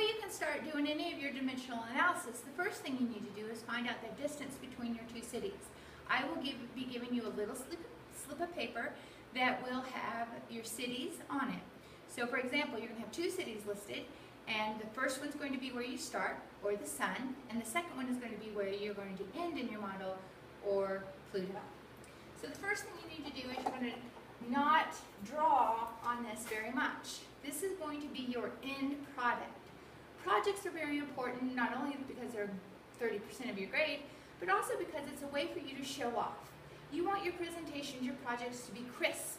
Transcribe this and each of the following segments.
before you can start doing any of your dimensional analysis, the first thing you need to do is find out the distance between your two cities. I will be giving you a little slip of paper that will have your cities on it. So for example, you're going to have two cities listed, and the first one's going to be where you start, or the sun, and the second one is going to be where you're going to end in your model, or Pluto. So the first thing you need to do is you're going to not draw on this very much. This is going to be your end product. Projects are very important, not only because they're 30% of your grade, but also because it's a way for you to show off. You want your presentations, your projects to be crisp,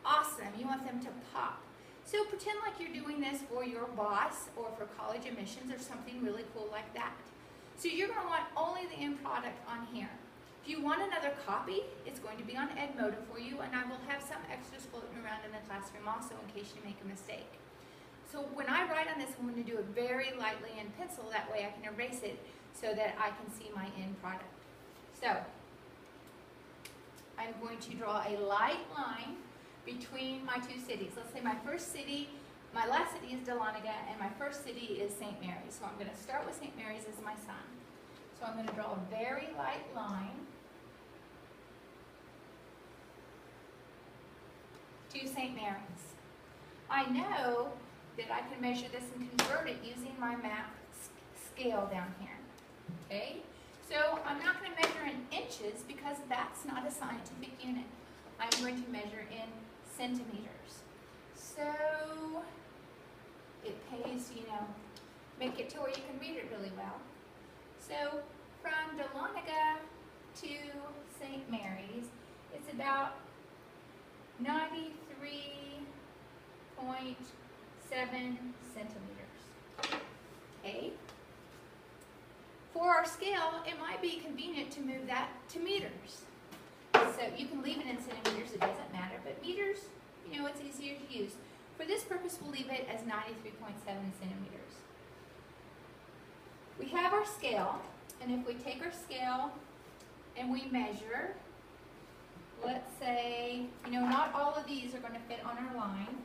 awesome. You want them to pop. So pretend like you're doing this for your boss or for college admissions or something really cool like that. So you're going to want only the end product on here. If you want another copy, it's going to be on Edmodo for you, and I will have some extras floating around in the classroom also in case you make a mistake. So when I write on this, I'm going to do it very lightly in pencil. That way I can erase it so that I can see my end product. So I'm going to draw a light line between my two cities. Let's say my last city is Dahlonega, and my first city is St. Mary's. So I'm going to start with St. Mary's as my sun. So I'm going to draw a very light line to St. Mary's. I know that I can measure this and convert it using my map scale down here. Okay? So I'm not going to measure in inches because that's not a scientific unit. I'm going to measure in centimeters. So it pays, make it to where you can read it really well. So from Dahlonega to St. Mary's, it's about 93.7 centimeters. Okay? For our scale, it might be convenient to move that to meters. So you can leave it in centimeters, it doesn't matter, but meters, it's easier to use. For this purpose, we'll leave it as 93.7 centimeters. We have our scale, and if we take our scale and we measure, let's say, not all of these are going to fit on our line.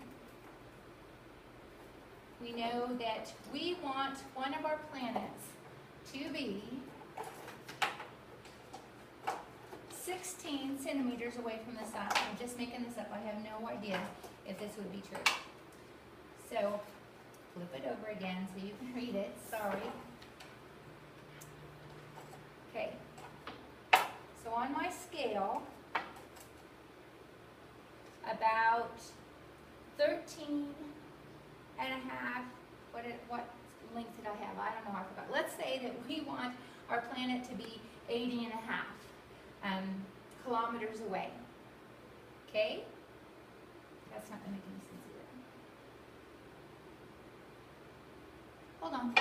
We know that we want one of our planets to be 16 centimeters away from the sun. I'm just making this up. I have no idea if this would be true. So flip it over again so you can read it. Sorry. Okay. So on my scale, about 13 and a half, what length did I have? I don't know, I forgot. Let's say that we want our planet to be 80 and a half kilometers away. Okay? That's not going to make any sense either. Hold on.